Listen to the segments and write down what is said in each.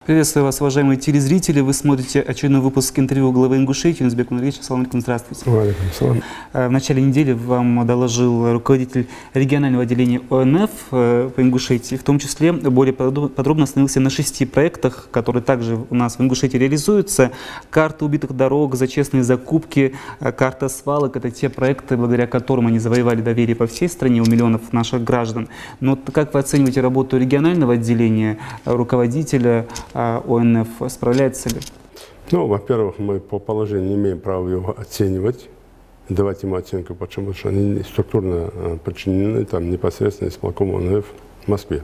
Приветствую вас, уважаемые телезрители. Вы смотрите очередной выпуск интервью главы Ингушетии Унузбек Нургалиевич. Ассаламу алейкум, здравствуйте. В начале недели вам доложил руководитель регионального отделения ОНФ по Ингушетии. В том числе более подробно остановился на 6 проектах, которые также у нас в Ингушетии реализуются. Карта убитых дорог, за честные закупки, карта свалок – это те проекты, благодаря которым они завоевали доверие по всей стране у миллионов наших граждан. Но как вы оцениваете работу регионального отделения, руководителя ОНФ, справляется ли? Ну, во-первых, мы по положению не имеем права его оценивать, давать ему оценку, потому что они структурно подчинены там, непосредственно исполкому ОНФ в Москве.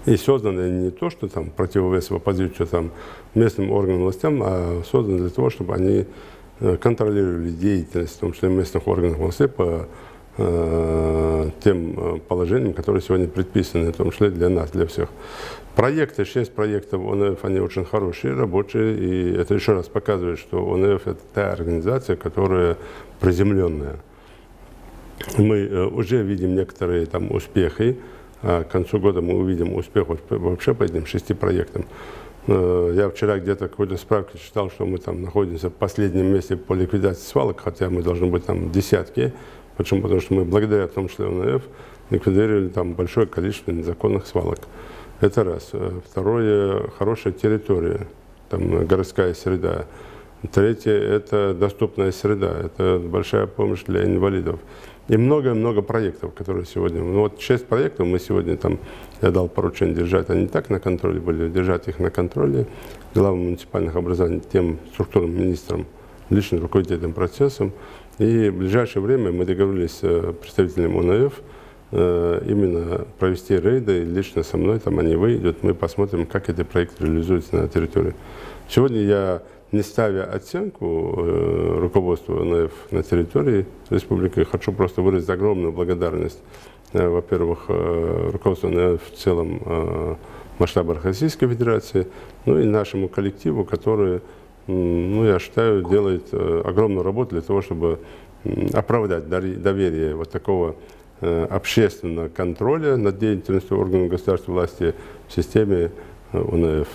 И созданы не то, что там противовес в оппозицию там, местным органам властям, а созданы для того, чтобы они контролировали деятельность, в том числе местных органов власти, по тем положениям, которые сегодня предписаны, в том числе для нас, для всех. Проекты, 6 проектов ОНФ, они очень хорошие, рабочие, и это еще раз показывает, что ОНФ – это та организация, которая приземленная. Мы уже видим некоторые там успехи, а к концу года мы увидим успех вообще по этим 6 проектам. Я вчера где-то какой-то справки читал, что мы там находимся в последнем месте по ликвидации свалок, хотя мы должны быть там десятки. Почему? Потому что мы благодаря, в том числе ОНФ, ликвидировали там большое количество незаконных свалок. Это раз. Второе, хорошая территория, там городская среда. Третье, это доступная среда, это большая помощь для инвалидов. И много-много проектов, которые сегодня... Ну вот 6 проектов мы сегодня там, я дал поручение держать, они так на контроле были, держать их на контроле, главам муниципальных образований, тем структурным министром, лично руководить этим процессом. И в ближайшее время мы договорились с представителем ОНФ именно провести рейды, лично со мной, там они выйдут, мы посмотрим, как эти проекты реализуются на территории. Сегодня я, не ставя оценку руководству ОНФ на территории республики, хочу просто выразить огромную благодарность, во-первых, руководству ОНФ в целом в масштабах Российской Федерации, ну и нашему коллективу, который, ну, я считаю, делает огромную работу для того, чтобы оправдать доверие вот такого общественного контроля над деятельностью органов государственной власти в системе ОНФ.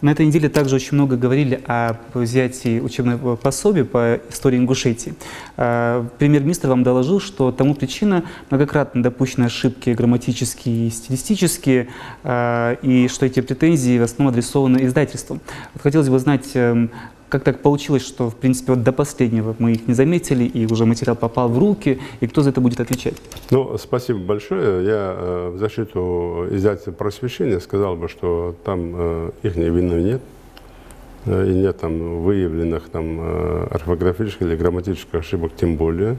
На этой неделе также очень много говорили о взятии учебного пособия по истории Ингушетии. Премьер-министр вам доложил, что тому причина многократно допущены ошибки грамматические и стилистические, и что эти претензии в основном адресованы издательству. Вот хотелось бы знать, как так получилось, что, в принципе, вот до последнего мы их не заметили, и уже материал попал в руки, и кто за это будет отвечать? Ну, спасибо большое. Я в защиту издательства «Просвещение» сказал бы, что там их вины нет, и нет там выявленных там орфографических или грамматических ошибок, тем более.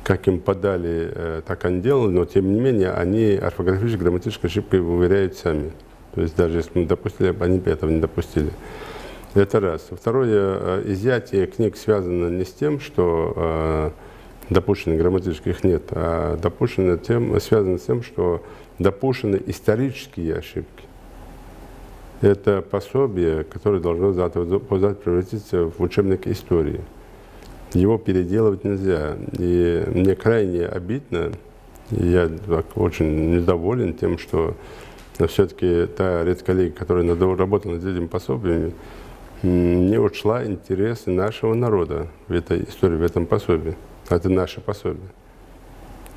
Как им подали, так они делали, но тем не менее они орфографические, грамматические ошибки уверяют сами. То есть даже если мы допустили, они бы этого не допустили. Это раз. Второе, изъятие книг связано не с тем, что допущены грамматических нет, а связано с тем, что допущены исторические ошибки. Это пособие, которое должно превратиться в учебник истории. Его переделывать нельзя. И мне крайне обидно, и я очень недоволен тем, что все-таки та редколлегия, которая работала над этими пособиями, не учла интересы нашего народа в этой истории, в этом пособии. Это наше пособие.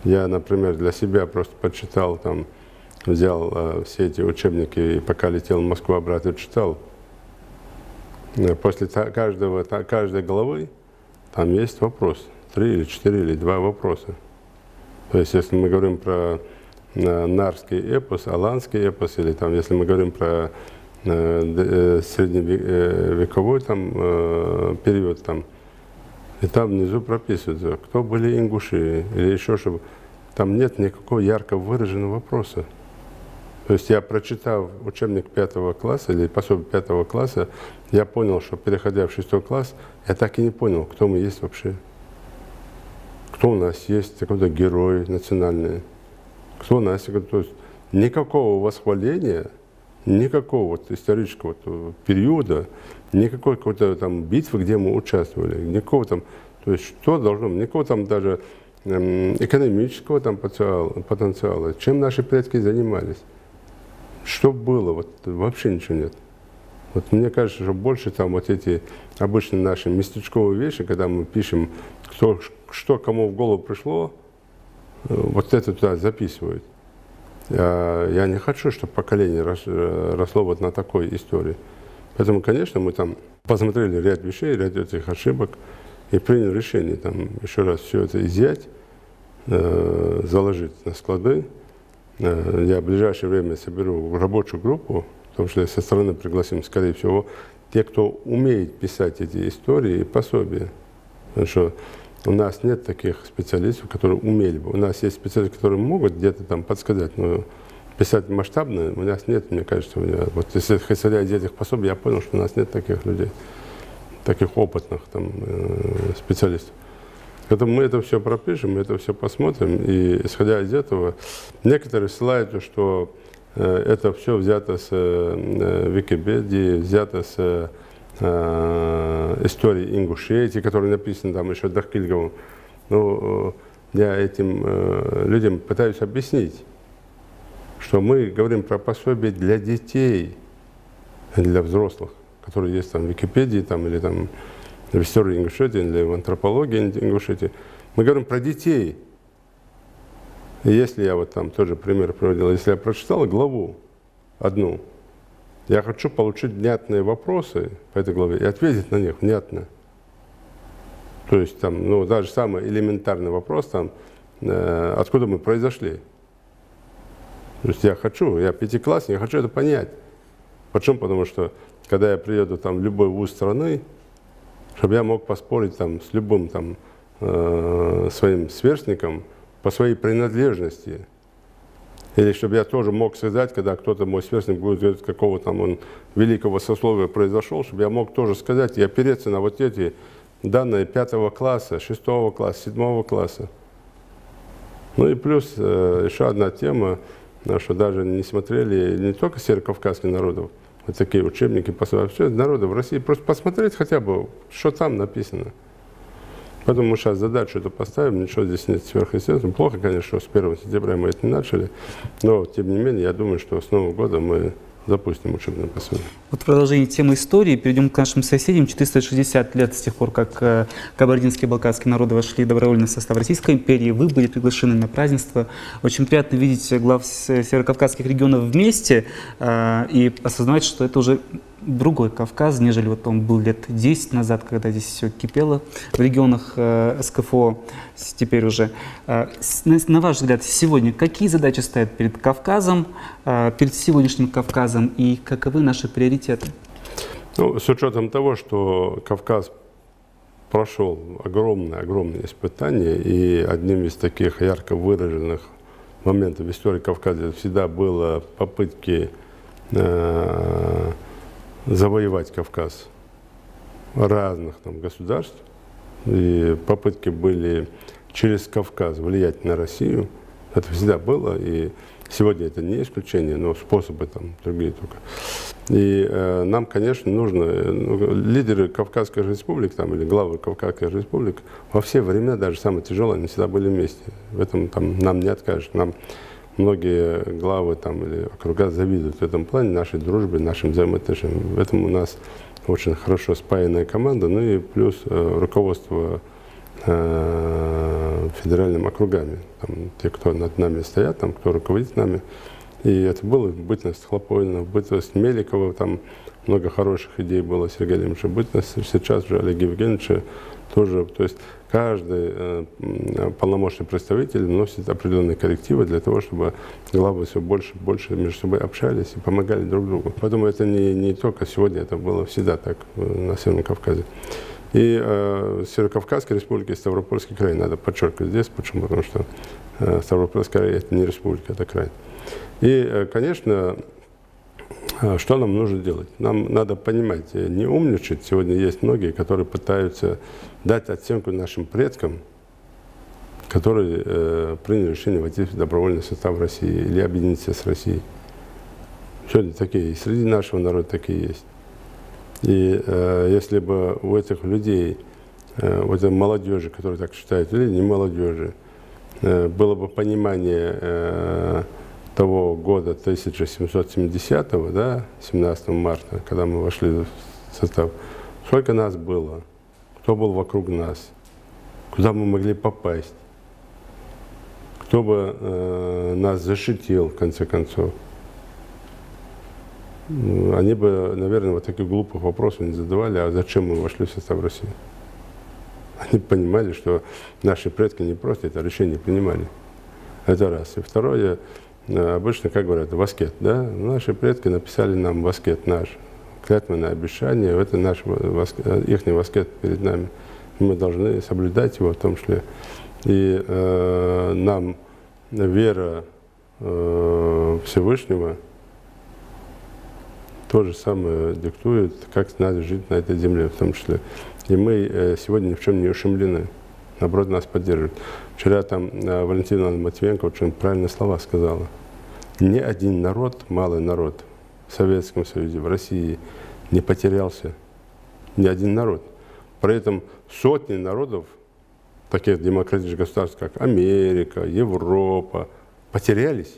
Я, например, для себя просто почитал, там, взял все эти учебники и пока летел в Москву обратно читал. После каждой главы там есть вопрос. 3 или 4 или 2 вопроса. То есть, если мы говорим про нарский эпос, аланский эпос, или там, если мы говорим про средневековой там, период, там, и там внизу прописывается, кто были ингуши, или еще что-то. Там нет никакого ярко выраженного вопроса. То есть я, прочитав учебник 5 класса или пособие 5 класса, я понял, что переходя в 6 класс, я так и не понял, кто мы есть вообще. Кто у нас есть, какой-то герой национальный, кто у нас, то есть никакого восхваления, никакого вот исторического периода, никакой какой-то там битвы, где мы участвовали, никакого там, то есть что должно быть, никакого там даже экономического там потенциала, чем наши предки занимались. Что было? Вот вообще ничего нет. Вот мне кажется, что больше там вот эти обычные наши местечковые вещи, когда мы пишем, что кому в голову пришло, вот это туда записывают. Я не хочу, чтобы поколение росло вот на такой истории. Поэтому, конечно, мы там посмотрели ряд вещей, ряд этих ошибок и приняли решение там еще раз все это изъять, заложить на склады. Я в ближайшее время соберу рабочую группу, в том числе со стороны пригласим, скорее всего, те, кто умеет писать эти истории и пособия. Потому что у нас нет таких специалистов, которые умели бы. У нас есть специалисты, которые могут где-то там подсказать, но писать масштабно у нас нет, мне кажется. Вот если исходя из этих пособий, я понял, что у нас нет таких людей, таких опытных там, специалистов. Поэтому мы это все пропишем, мы это все посмотрим, и исходя из этого, некоторые ссылаются, что это все взято с Википедии, взято с истории Ингушетии, которые написаны там еще Дахкильговым. Ну, я этим людям пытаюсь объяснить, что мы говорим про пособие для детей, а не для взрослых, которые есть там в Википедии там, или там в истории Ингушетии, или в антропологии Ингушетии. Мы говорим про детей. И если я вот там тоже пример приводил, если я прочитал главу одну, я хочу получить внятные вопросы по этой главе и ответить на них внятно. То есть там, ну, даже самый элементарный вопрос там, откуда мы произошли. То есть я пятиклассник, я хочу это понять. Почему? Потому что когда я приеду там в любой вуз страны, чтобы я мог поспорить там с любым там своим сверстником по своей принадлежности. Или чтобы я тоже мог сказать, когда кто-то, мой сверстник, будет говорить, какого там он великого сословия произошел, чтобы я мог тоже сказать и опереться на вот эти данные 5 класса, 6 класса, 7 класса. Ну и плюс еще одна тема, что даже не смотрели не только северокавказских народов, вот такие учебники, пособия, все народы в России, просто посмотреть хотя бы, что там написано. Поэтому мы сейчас задачу эту поставим, ничего здесь нет сверхъестественного. Плохо, конечно, что с 1 сентября мы это не начали, но, тем не менее, я думаю, что с Нового года мы запустим учебное пособие. Вот в продолжении темы истории перейдем к нашим соседям. 460 лет с тех пор, как кабардинские и балкарские народы вошли добровольно в состав Российской империи. Вы были приглашены на празднество. Очень приятно видеть глав северокавказских регионов вместе и осознавать, что это уже другой Кавказ, нежели вот он был лет 10 назад, когда здесь все кипело в регионах СКФО теперь уже. На ваш взгляд, сегодня какие задачи стоят перед Кавказом, перед сегодняшним Кавказом и каковы наши приоритеты? Ну, с учетом того, что Кавказ прошел огромные испытания, и одним из таких ярко выраженных моментов в истории Кавказа всегда было попытки завоевать Кавказ разных там государств, и попытки были через Кавказ влиять на Россию. Это всегда было, и сегодня это не исключение, но способы там другие только. И нам, конечно, нужно, лидеры Кавказских республик там, или главы Кавказских республик во все времена, даже самые тяжелые, они всегда были вместе. В этом там, нам не откажешь. Нам многие главы там, или округа завидуют в этом плане нашей дружбе, нашим взаимоотношениям. В этом у нас очень хорошо спаянная команда, ну и плюс руководство федеральными округами. Там, те, кто над нами стоят, там, кто руководит нами. И это было в бытность Хлопонина, в бытность Меликова, там много хороших идей было Сергея Ильича, бытность сейчас же Олега Евгеньевича тоже. То есть каждый полномочный представитель вносит определенные коррективы для того, чтобы главы все больше и больше между собой общались и помогали друг другу. Поэтому это не только сегодня, это было всегда так на Северном Кавказе. И Северокавказская республика и Ставропольский край надо подчеркивать здесь. Почему? Потому что Ставропольский край – это не республика, это край. И, конечно, что нам нужно делать? Нам надо понимать, не умничать. Сегодня есть многие, которые пытаются дать оценку нашим предкам, которые приняли решение войти в добровольный состав России или объединиться с Россией. Сегодня такие, и среди нашего народа такие есть. И если бы у этих людей, у этой молодежи, которые так считают, или не молодежи, было бы понимание того года 1770-го, да, 17 марта, когда мы вошли в состав, сколько нас было, кто был вокруг нас, куда мы могли попасть, кто бы нас защитил, в конце концов. Они бы, наверное, вот таких глупых вопросов не задавали, а зачем мы вошли в состав России. Они понимали, что наши предки не просто это решение принимали. Это раз. И второе, обычно, как говорят, воскет, да? Наши предки написали нам воскет наш, клятвенное обещание, это наш их воскет перед нами. И мы должны соблюдать его в том числе. И нам вера Всевышнего то же самое диктует, как надо жить на этой земле в том числе. И мы сегодня ни в чем не ушемлены, наоборот, нас поддерживают. Вчера там Валентина Ивановна Матвиенко очень правильные слова сказала. Ни один народ, малый народ в Советском Союзе, в России не потерялся. Ни один народ. При этом сотни народов, таких демократических государств, как Америка, Европа, потерялись.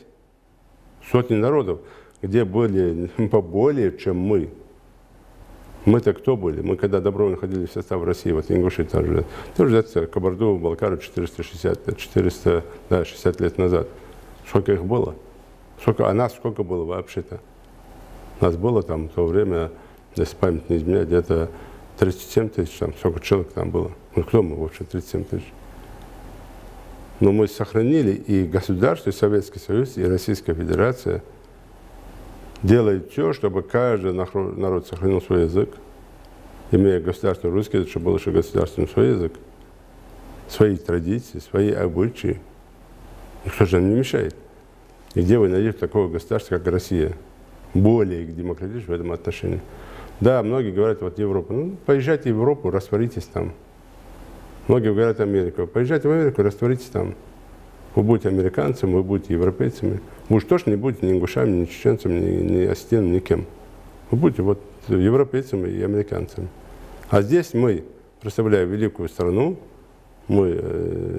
Сотни народов, где были поболее, чем мы. Мы-то кто были? Мы когда добровольно ходили в состав России, вот Ингушетия тоже взять Кабарду, Балкару 460 лет назад. Сколько их было? А нас сколько было вообще-то? Нас было там в то время, если память не изменяет, где-то 37 тысяч, там, сколько человек там было. Ну кто мы вообще, 37 тысяч? Но мы сохранили, и государство, и Советский Союз, и Российская Федерация делает все, чтобы каждый народ сохранил свой язык, имея государственный русский язык, чтобы был еще государственный свой язык, свои традиции, свои обычаи. Никто же нам не мешает. И где вы найдете такого государства, как Россия, более демократичного в этом отношении? Да, многие говорят, вот Европа, ну, поезжайте в Европу, растворитесь там. Многие говорят Америку, поезжайте в Америку, растворитесь там. Вы будете американцами, вы будете европейцами. Вы уж точно не будете ни ингушами, ни чеченцами, ни осетинами, ни кем. Вы будете вот европейцами и американцами. А здесь мы, представляя великую страну, мы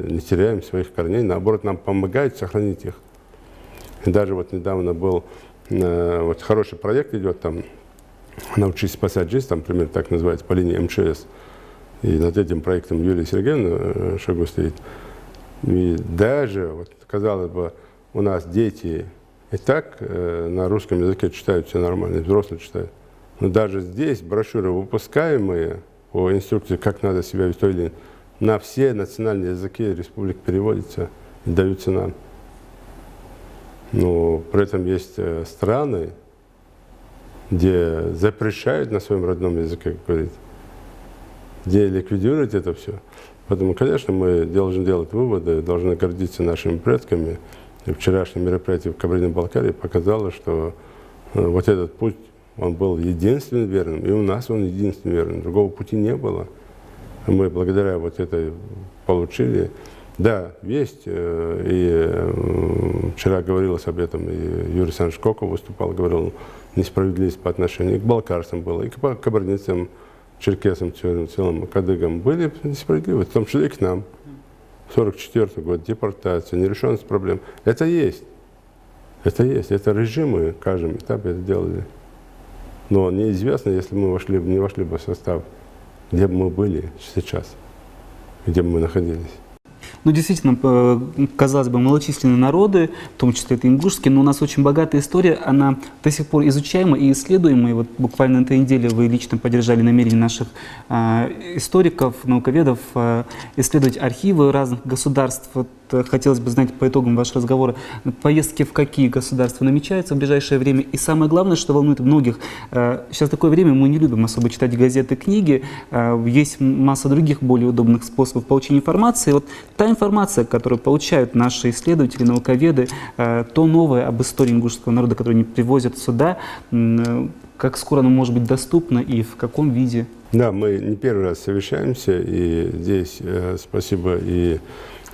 не теряем своих корней, наоборот, нам помогают сохранить их. И даже вот недавно был вот хороший проект идет там, «Научись спасать жизнь», там, примерно так называется, по линии МЧС. И над этим проектом Юлия Сергеевна Шойгу стоит. И даже, вот, казалось бы, у нас дети и так на русском языке читают все нормально, взрослые читают. Но даже здесь брошюры, выпускаемые по инструкции, как надо себя вести, на все национальные языки республик переводятся и даются нам. Но при этом есть страны, где запрещают на своем родном языке говорить, где ликвидируют это все. Поэтому, конечно, мы должны делать выводы, должны гордиться нашими предками. И вчерашнее мероприятие в Кабардино-Балкарии показало, что вот этот путь, он был единственным верным, и у нас он единственным верным. Другого пути не было. Мы благодаря вот этой получили. Да, есть, и вчера говорилось об этом, и Юрий Александрович Коков выступал, говорил, несправедливость по отношению к балкарцам было, и к кабардинцам, черкесам, целым, кадыгам были несправедливы, в том числе и к нам. 1944 год, депортация, нерешенность проблем. Это есть. Это есть. Это режимы в каждом этапе это делали. Но неизвестно, если мы не вошли бы в состав, где бы мы были сейчас, где бы мы находились. Ну, действительно, казалось бы, малочисленные народы, в том числе это ингушские, но у нас очень богатая история, она до сих пор изучаема и исследуема. И вот буквально на этой неделе вы лично поддержали намерение наших историков, науковедов исследовать архивы разных государств. Вот, хотелось бы знать по итогам вашего разговора, поездки в какие государства намечаются в ближайшее время. И самое главное, что волнует многих, сейчас такое время, мы не любим особо читать газеты, книги, есть масса других более удобных способов получения информации. Вот та информация, которую получают наши исследователи, науковеды, то новое об истории ингушского народа, которое они привозят сюда, как скоро оно может быть доступно и в каком виде? Да, мы не первый раз совещаемся, и здесь спасибо и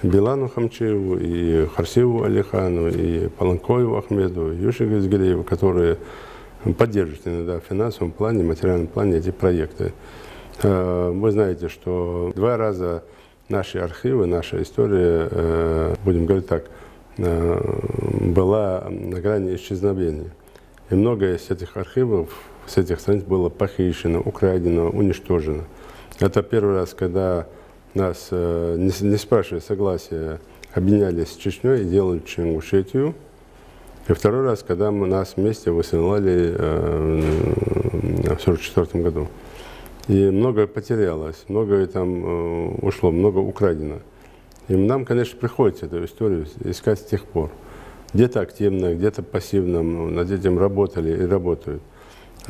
Билану Хамчиеву, и Харсиеву Алихану, и Паланкоеву Ахмеду, и Юше Газгелееву, которые поддерживают иногда в финансовом плане, в материальном плане эти проекты. Вы знаете, что 2 раза наши архивы, наша история, будем говорить так, была на грани исчезновения. И многое из этих архивов, с этих страниц было похищено, украдено, уничтожено. Это первый раз, когда нас, не спрашивая согласия, объединялись с Чечней и делали Ингушетию. И второй раз, когда нас вместе высылали в 1944 году. И многое потерялось, многое там ушло, много украдено. И нам, конечно, приходится эту историю искать с тех пор. Где-то активно, где-то пассивно над этим работали и работают.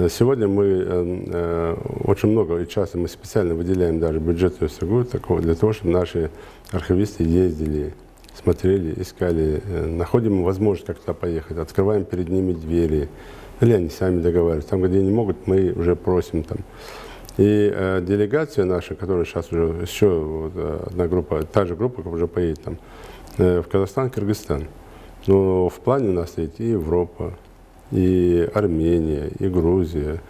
Сегодня мы очень много и часто мы специально выделяем даже бюджет такого для того, чтобы наши архивисты ездили, смотрели, искали, находим возможность как-то поехать, открываем перед ними двери, или они сами договариваются. Там, где не могут, мы уже просим там. И делегация наша, которая сейчас уже еще вот, одна группа, та же группа уже поедет там, в Казахстан, Кыргызстан. Но в плане у нас стоит и Европа, и Армения, и Грузия,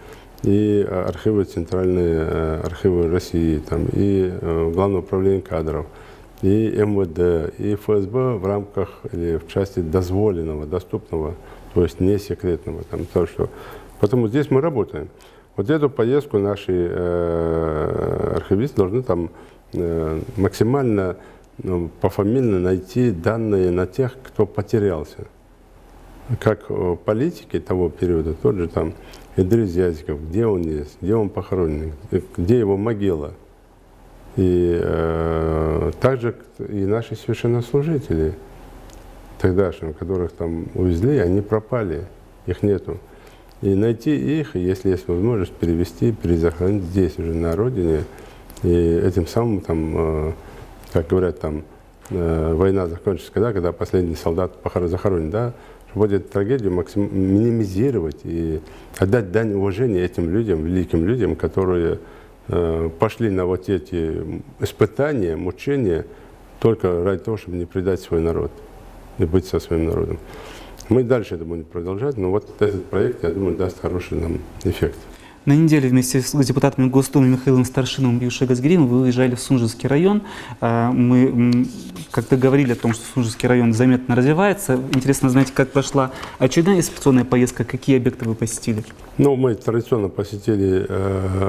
и архивы, центральные архивы России, там, и Главное управление кадров, и МВД, и ФСБ в рамках или в части дозволенного, доступного, то есть не секретного. Там, то, что... Поэтому здесь мы работаем. Вот эту поездку наши архивисты должны там максимально пофамильно найти данные на тех, кто потерялся. Как политики того периода, тот же там Идрис Язиков, где он есть, где он похоронен, где его могила. И также и наши священнослужители тогдашние, которых там увезли, они пропали, их нету. И найти их, если есть возможность, перевести, перезахоронить здесь уже на родине. И этим самым, там, как говорят, там, война закончится, когда последний солдат захоронен, да, чтобы эту трагедию минимизировать и отдать дань уважения этим людям, великим людям, которые пошли на вот эти испытания, мучения только ради того, чтобы не предать свой народ и быть со своим народом. Мы дальше это будем продолжать, но вот этот проект, я думаю, даст хороший нам эффект. На неделе вместе с депутатами Госдумы Михаилом Старшиновым и Ушей Газгериевым вы выезжали в Сунжинский район. Мы как-то говорили о том, что Сунжинский район заметно развивается. Интересно знать, как прошла очередная инспекционная поездка, какие объекты вы посетили? Ну, мы традиционно посетили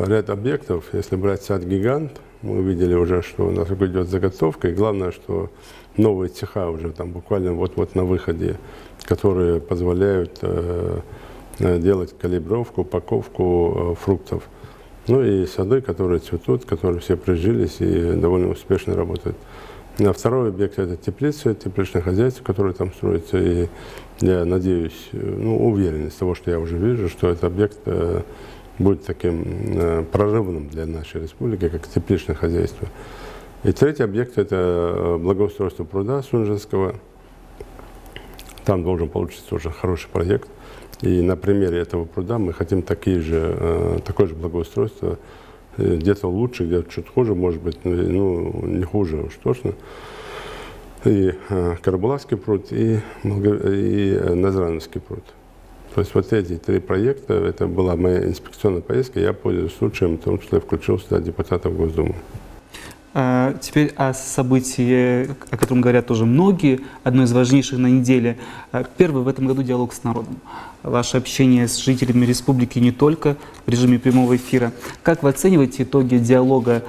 ряд объектов. Если брать сад-гигант, мы увидели уже, что у нас идет заготовка. И главное, что новые цеха уже там буквально вот-вот на выходе, которые позволяют делать калибровку, упаковку фруктов. Ну и сады, которые цветут, которые все прижились и довольно успешно работают. А второй объект – это теплицы, тепличное хозяйство, которое там строится. И я надеюсь, уверен из того, что я уже вижу, что этот объект будет таким прорывным для нашей республики, как тепличное хозяйство. И третий объект – это благоустройство пруда Сунжинского. Там должен получиться тоже хороший проект. И на примере этого пруда мы хотим такое же благоустройство, где-то лучше, где-то чуть хуже, может быть, не хуже уж точно. И Карабулакский пруд, и Назрановский пруд. То есть вот эти три проекта, это была моя инспекционная поездка, я пользуюсь случаем, в том числе включил сюда депутатов Госдумы. Теперь о событии, о котором говорят тоже многие, одно из важнейших на неделе. Первый в этом году диалог с народом. Ваше общение с жителями республики не только в режиме прямого эфира. Как вы оцениваете итоги диалога,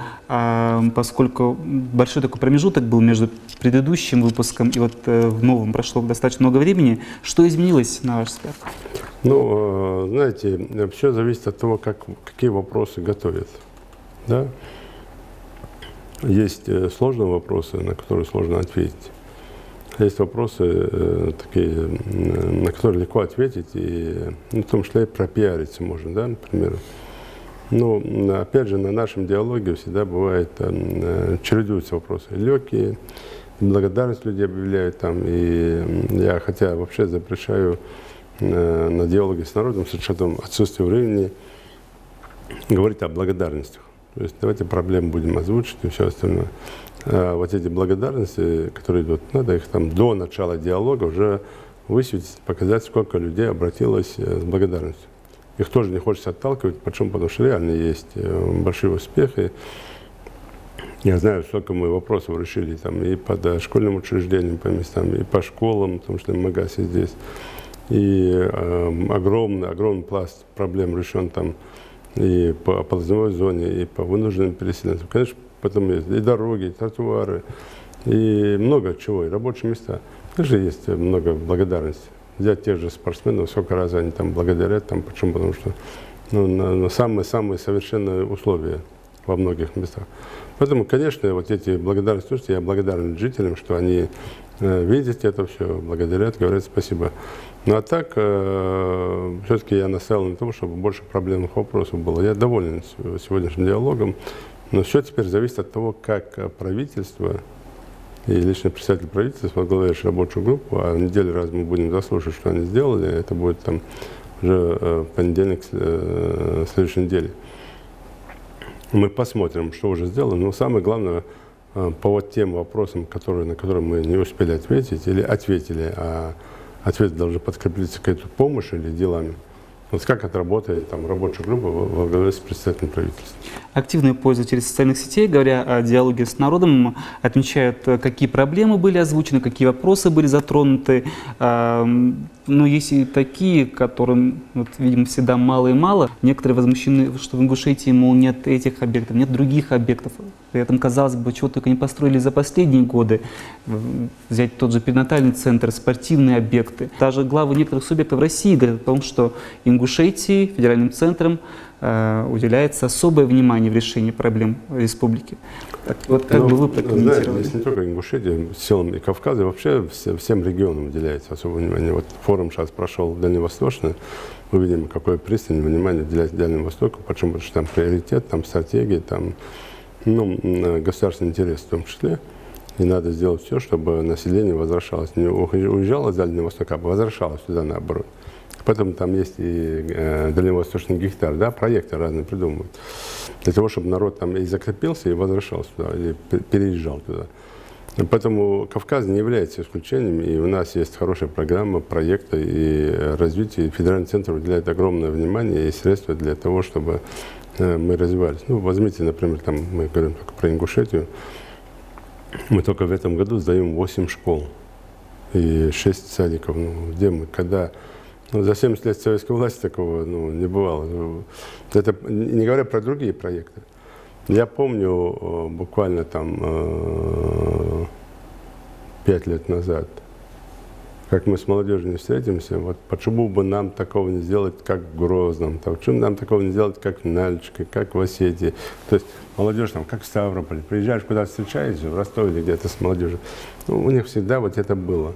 поскольку большой такой промежуток был между предыдущим выпуском и вот в новом прошло достаточно много времени. Что изменилось, на ваш взгляд? Ну, знаете, все зависит от того, какие вопросы готовят. Да? Есть сложные вопросы, на которые сложно ответить. Есть вопросы такие, на которые легко ответить, и в том числе и пропиариться можно, да, например. Но, опять же, на нашем диалоге всегда бывает, чередуются вопросы легкие, благодарность людей объявляют там, и я, хотя вообще запрещаю на диалоге с народом с учетом отсутствия времени говорить о благодарностях. То есть давайте проблемы будем озвучить и все остальное. А вот эти благодарности, которые идут, надо их там до начала диалога уже высветить, показать, сколько людей обратилось с благодарностью. Их тоже не хочется отталкивать, почему? Потому что реально есть большие успехи. Я знаю, сколько мы вопросов решили там и по дошкольным учреждениям по местам, и по школам, потому что в Магасе здесь. И огромный пласт проблем решен там и по оползневой зоне, и по вынужденным переселенцам. Конечно, потом есть и дороги, и тротуары, и много чего, и рабочие места. Также есть много благодарности. Взять тех же спортсменов, сколько раз они там благодарят, там, почему? Потому что на самые совершенные условия во многих местах. Поэтому, конечно, вот эти благодарности, я благодарен жителям, что они видят это все, благодарят, говорят спасибо. Ну а так, все-таки я настаивал на том, чтобы больше проблемных вопросов было. Я доволен сегодняшним диалогом, но все теперь зависит от того, как правительство и личный представитель правительства возглавляешь рабочую группу, а в неделю раз мы будем заслушать, что они сделали, это будет там уже в понедельник следующей недели. Мы посмотрим, что уже сделано, но самое главное, по вот тем вопросам, на которые мы не успели ответить или ответили, а ответы должны подкреплиться какой-то помощью или делами. Вот как это работает, там, рабочая группа во главе с представителем правительства. Активные пользователи социальных сетей, говоря о диалоге с народом, отмечают, какие проблемы были озвучены, какие вопросы были затронуты. Но есть и такие, которым, вот, видимо, всегда мало и мало. Некоторые возмущены, что в Ингушетии, мол, нет этих объектов, нет других объектов. При этом, казалось бы, чего только не построили за последние годы. Взять тот же перинатальный центр, спортивные объекты. Даже главы некоторых субъектов России говорят о том, что Ингушетии, федеральным центром, уделяется особое внимание в решении проблем республики. Так, вот как бы вы прокомментировали? Знаете, не только Ингушетии, селам и Кавказа, вообще всем регионам уделяется особое внимание. Вот форум сейчас прошел дальневосточный, мы видим, какое пристальное внимание уделяется Дальнему Востоку, почему? Потому что там приоритет, там стратегия, там государственный интерес в том числе. И надо сделать все, чтобы население возвращалось. Не уезжало с Дальнего Востока, а возвращалось сюда наоборот. Поэтому там есть и дальневосточный гектар, да, проекты разные придумывают. Для того, чтобы народ там и закрепился, и возвращался туда, или переезжал туда. Поэтому Кавказ не является исключением, и у нас есть хорошая программа, проекты и развитие. И федеральный центр уделяет огромное внимание и средства для того, чтобы мы развивались. Ну, возьмите, например, там мы говорим только про Ингушетию. Мы только в этом году сдаем 8 школ и 6 садиков. Ну, где мы, когда... за 70 лет советской власти такого не бывало. Это не говоря про другие проекты. Я помню буквально там 5 лет назад, как мы с молодежью не встретимся, вот почему бы нам такого не сделать, как в Грозном, почему нам такого не сделать, как в Нальчике, как в Осетии. То есть молодежь там, как в Ставрополе, приезжаешь куда-то встречаешься, в Ростове или где-то с молодежью, у них всегда вот это было.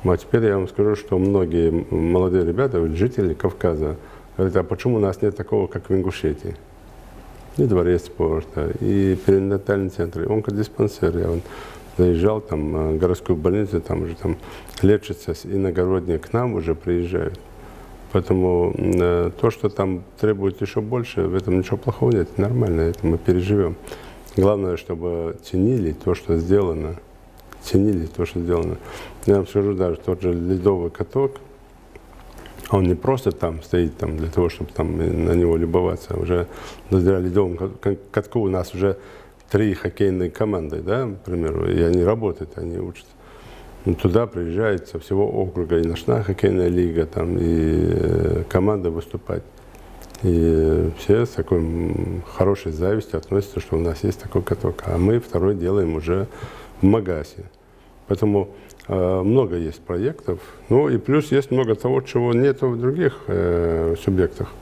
А теперь я вам скажу, что многие молодые ребята, жители Кавказа, говорят, а почему у нас нет такого, как в Ингушетии? И дворец спорта, и перинатальный центр, и онкодиспансер. Я заезжал там в городскую больницу, там уже там лечатся иногородние к нам уже приезжают. Поэтому то, что там требует еще больше, в этом ничего плохого нет, нормально, это мы переживем. Главное, чтобы ценили то, что сделано. Ценили то, что сделано. Я вам скажу, даже тот же ледовый каток, он не просто там стоит там, для того, чтобы там на него любоваться. Уже благодаря ледовому катку у нас уже 3 хоккейные команды, да, к примеру, и они работают, они учатся. Туда приезжает со всего округа и ночная хоккейная лига, там, и команда выступать. И все с такой хорошей завистью относятся, что у нас есть такой каток. А мы второй делаем уже в Магасе. Поэтому много есть проектов. Ну и плюс есть много того, чего нет в других субъектах.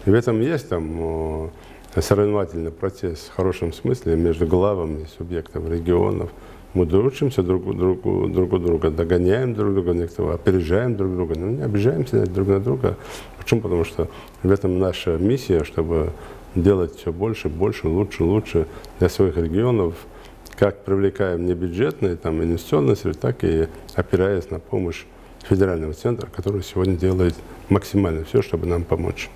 И в этом есть там соревновательный процесс в хорошем смысле между главами субъектов, регионов. Мы учимся друг у друга, догоняем друг друга, опережаем друг друга, но не обижаемся друг на друга. Почему? Потому что в этом наша миссия, чтобы делать все больше, больше, лучше, лучше для своих регионов, как привлекаем небюджетные, там, инвестиционные средства, так и опираясь на помощь федерального центра, который сегодня делает максимально все, чтобы нам помочь.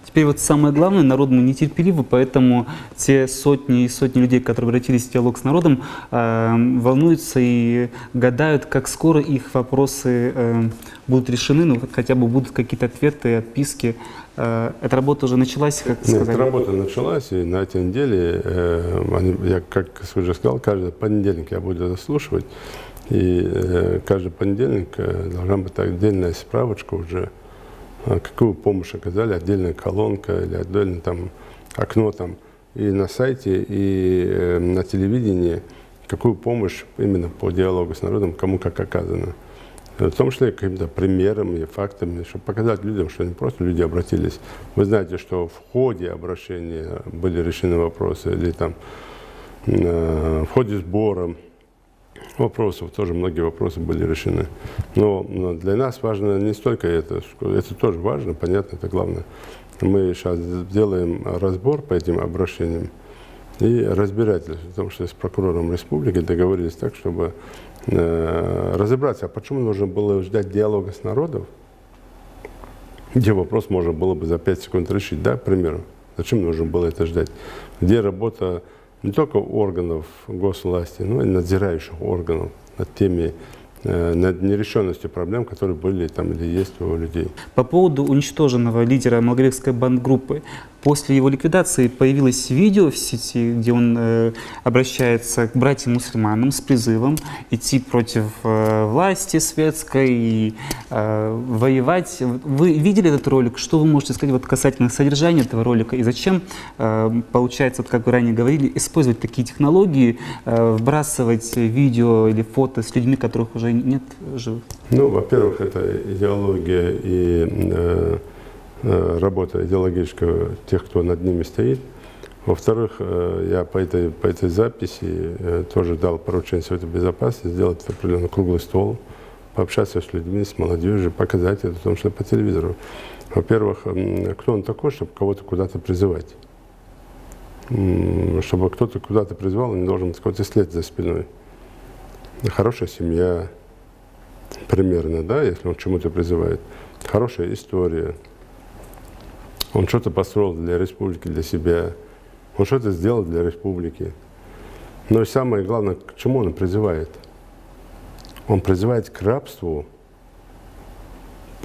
Теперь вот самое главное, народ мы нетерпеливы, поэтому те сотни и сотни людей, которые обратились в диалог с народом, волнуются и гадают, как скоро их вопросы будут решены, ну хотя бы будут какие-то ответы, отписки. эта работа уже началась, как Нет, сказали? эта работа началась, и на этой неделе, я, как уже сказал, каждый понедельник я буду заслушивать, и каждый понедельник должна быть отдельная справочка уже, какую помощь оказали, отдельная колонка или отдельное там окно там и на сайте, и на телевидении, какую помощь именно по диалогу с народом, кому как оказано. В том числе какими-то примерами, фактами, чтобы показать людям, что не просто люди обратились. Вы знаете, что в ходе обращения были решены вопросы, или там в ходе сбора вопросов, тоже многие вопросы были решены. Но для нас важно не столько это тоже важно, понятно, это главное. Мы сейчас делаем разбор по этим обращениям и разбирательство, потому что с прокурором республики договорились так, чтобы разобраться, а почему нужно было ждать диалога с народом, где вопрос можно было бы за 5 секунд решить, да, к примеру. Зачем нужно было это ждать? Где работа не только органов госвласти, но и надзирающих органов над нерешенностью проблем, которые были там или есть у людей. По поводу уничтоженного лидера Малгобековской бандгруппы, после его ликвидации появилось видео в сети, где он обращается к братьям-мусульманам с призывом идти против власти светской и воевать. Вы видели этот ролик? Что вы можете сказать вот касательно содержания этого ролика? И зачем, получается, вот как вы ранее говорили, использовать такие технологии, вбрасывать видео или фото с людьми, которых уже нет живых? Ну, во-первых, это идеология и работа идеологическая тех, кто над ними стоит. Во-вторых, я по этой записи тоже дал поручение Совету Безопасности сделать определенный круглый стол, пообщаться с людьми, с молодежью, показать это, в том числе по телевизору. Во-первых, кто он такой, чтобы кого-то куда-то призывать? Чтобы кто-то куда-то призывал, он не должен быть какой-то след за спиной. Хорошая семья, примерно, да, если он к чему-то призывает. Хорошая история. Он что-то построил для республики, для себя. Он что-то сделал для республики. Но и самое главное, к чему он призывает? Он призывает к рабству,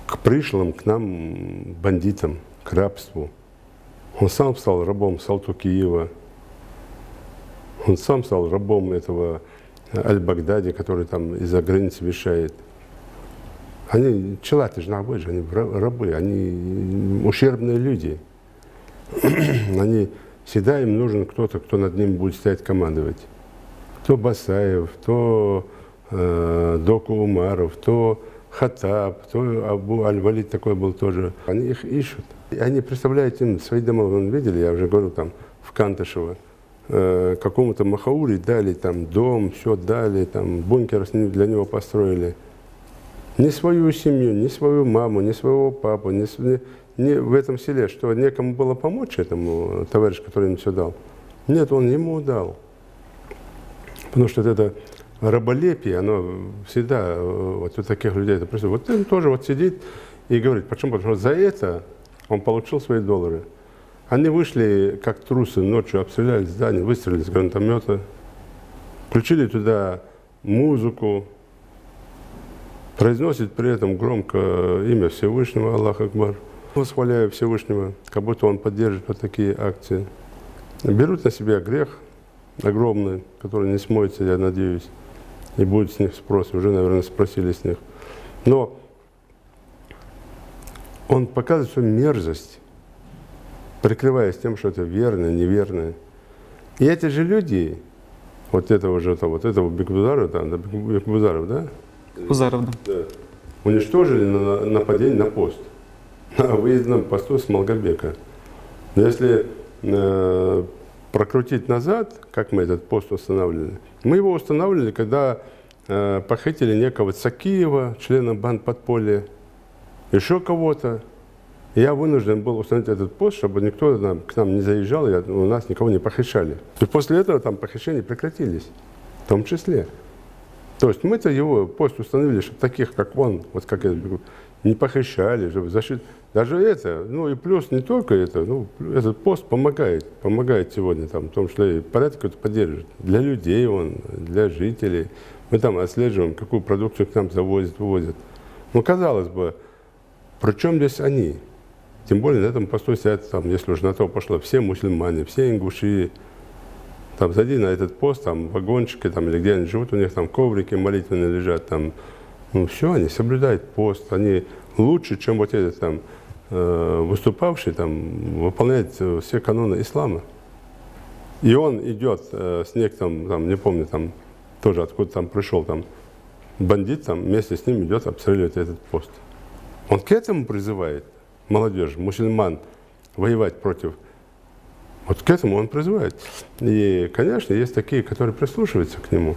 к пришлым к нам бандитам, к рабству. Он сам стал рабом Салту-Киева. Он сам стал рабом этого Аль-Багдади, который там из-за границы вещает. Они, челаты же они рабы, они ущербные люди. Они, всегда им нужен кто-то, кто над ними будет стоять командовать. То Басаев, то Доку Умаров, то Хаттаб, то Абу Аль-Валид такой был тоже. Они их ищут. И они представляют им свои дома, вы видели, я уже говорил, там в Кантышево, какому-то Махаури дали там дом, все дали, там бункер для него построили. Ни свою семью, ни свою маму, ни своего папу, ни в этом селе, что некому было помочь этому товарищу, который им все дал. Нет, он ему дал. Потому что это раболепие, оно всегда вот у таких людей это происходит. Вот он тоже вот сидит и говорит, почему? Потому что за это он получил свои доллары. Они вышли, как трусы, ночью обстреляли здание, выстрелили с гранатомета, включили туда музыку, произносит при этом громко имя Всевышнего, Аллах Акбар, восхваляя Всевышнего, как будто он поддерживает вот такие акции. Берут на себя грех огромный, который не смоется, я надеюсь, и будет с них спрос. Уже, наверное, спросили с них. Но он показывает свою мерзость, прикрываясь тем, что это верно, неверно. И эти же люди, вот этого Бекбузарова, Бекбузаров, да? Бузаров, да. Уничтожили нападение на пост, на выездном посту с Малгобека. Если прокрутить назад, как мы этот пост устанавливали, мы его устанавливали, когда похитили некого Цакиева, члена банд подполья, еще кого-то. Я вынужден был установить этот пост, чтобы никто к нам не заезжал, и у нас никого не похищали. И после этого там похищения прекратились, в том числе. То есть мы-то его пост установили, чтобы таких, как он, вот как я говорю, не похищали, чтобы защитить. Даже это, ну и плюс не только это, ну, этот пост помогает сегодня, там, в том числе и порядок это поддерживает. Для людей он, для жителей. Мы там отслеживаем, какую продукцию к нам завозят, вывозят. Ну, казалось бы, при чем здесь они? тем более на этом посту сидят, там, если уж на то пошло, все мусульмане, все ингуши. Там зайди на этот пост, там вагончики, там, или где они живут, у них там коврики молитвенные лежат, там, ну все, они соблюдают пост, они лучше, чем вот этот там выступавший, там, выполняет все каноны ислама. И он идет с некоторым, там, не помню, там, тоже откуда там пришел, там, бандит, там, вместе с ним идет обстреливать этот пост. Он к этому призывает молодежь, мусульман, воевать против. Вот к этому он призывает. И, конечно, есть такие, которые прислушиваются к нему.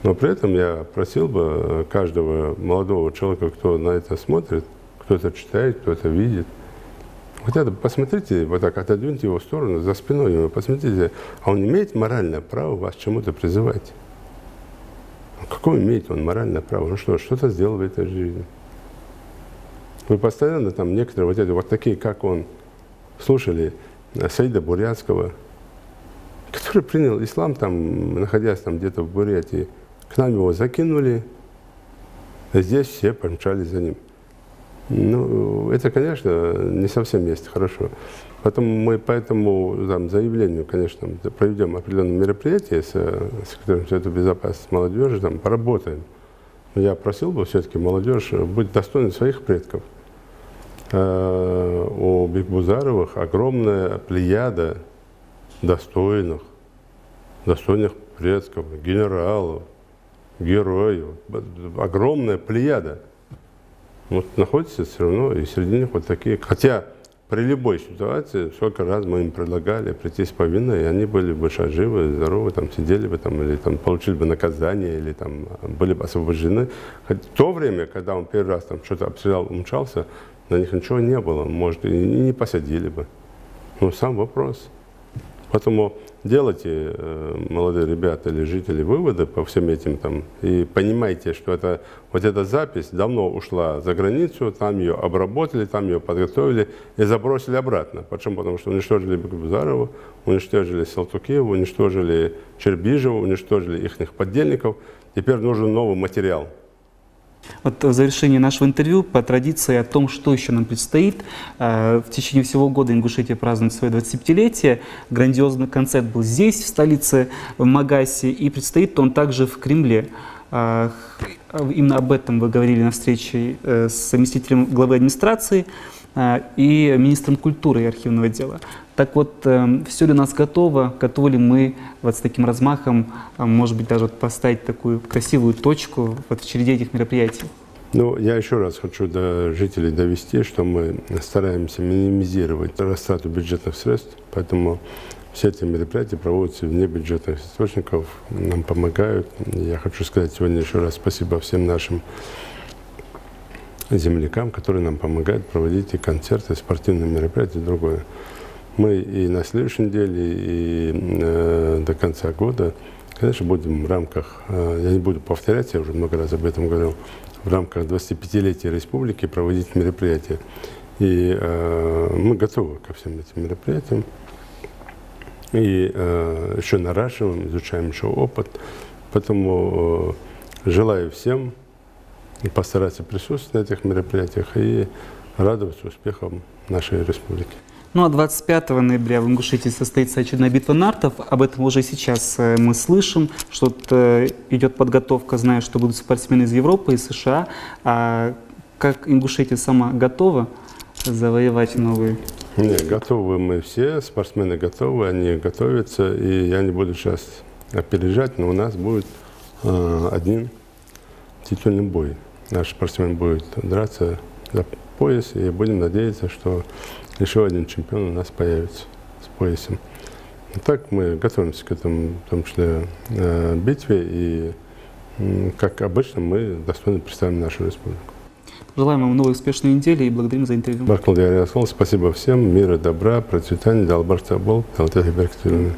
Но при этом я просил бы каждого молодого человека, кто на это смотрит, кто это читает, кто это видит, хотя бы посмотрите, вот так отодвиньте его в сторону, за спиной его, посмотрите, а он имеет моральное право вас чему-то призывать? Какое имеет он моральное право? Ну что, что-то сделал в этой жизни. Вы постоянно там некоторые вот эти, вот такие, как он, слушали Саида Бурятского, который принял ислам, там, находясь там где-то в Бурятии, к нам его закинули, а здесь все помчались за ним. Ну, это, конечно, не совсем есть хорошо. Потом мы по этому там, заявлению, конечно, проведем определенные мероприятия с секретарем Совета безопасности молодежи, там, поработаем. Но я просил бы все-таки молодежь быть достойной своих предков. У Бекбузаровых огромная плеяда достойных предков, генералов, героев, огромная плеяда. Вот находится все равно, и среди них вот такие. Хотя при любой ситуации, сколько раз мы им предлагали прийти с повинной, и они были бы живы, здоровы, там, сидели бы, там, или там, получили бы наказание, или там, были бы освобождены. В то время, когда он первый раз там, что-то обстрелял, умчался, на них ничего не было, может, и не посадили бы. Ну, сам вопрос. Поэтому делайте, молодые ребята или жители, выводы по всем этим там, и понимайте, что это, вот эта запись давно ушла за границу, там ее обработали, там ее подготовили и забросили обратно. Почему? Потому что уничтожили Бекбузарову, уничтожили Салтукиеву, уничтожили Чербижеву, уничтожили их подельников. Теперь нужен новый материал. Вот в завершении нашего интервью по традиции о том, что еще нам предстоит. В течение всего года Ингушетия празднует свое 25-летие. Грандиозный концерт был здесь, в столице, в Магасе, и предстоит он также в Кремле. Именно об этом вы говорили на встрече с заместителем главы администрации и министром культуры и архивного дела. Так вот, все ли у нас готово? Готовы ли мы вот с таким размахом, может быть, даже поставить такую красивую точку вот в череде этих мероприятий? Ну, я еще раз хочу до жителей довести, что мы стараемся минимизировать растрату бюджетных средств, поэтому все эти мероприятия проводятся вне бюджетных источников, нам помогают. Я хочу сказать сегодня еще раз спасибо всем нашим землякам, которые нам помогают проводить и концерты, и спортивные мероприятия, и другое. Мы и на следующей неделе, и до конца года, конечно, будем в рамках, я не буду повторять, я уже много раз об этом говорил, в рамках 25-летия республики проводить мероприятия. И мы готовы ко всем этим мероприятиям. И еще наращиваем, изучаем еще опыт. Поэтому желаю всем постараться присутствовать на этих мероприятиях и радоваться успехам нашей республики. Ну а 25 ноября в Ингушетии состоится очередная битва нартов. Об этом уже сейчас мы слышим, что идет подготовка, знаю, что будут спортсмены из Европы, из США. А как Ингушетия сама готова завоевать новые? Нет, готовы мы все, спортсмены готовы, они готовятся. И я не буду сейчас опережать, но у нас будет один титульный бой. Наш спортсмен будет драться за пояс, и будем надеяться, что еще один чемпион у нас появится с поясом. А так мы готовимся к этому, в том числе, битве, и, как обычно, мы достойно представим нашу республику. Желаем вам новой успешной недели и благодарим за интервью. Спасибо всем, мира, добра, процветания, Далбар Табол, Алтех Берктюрны.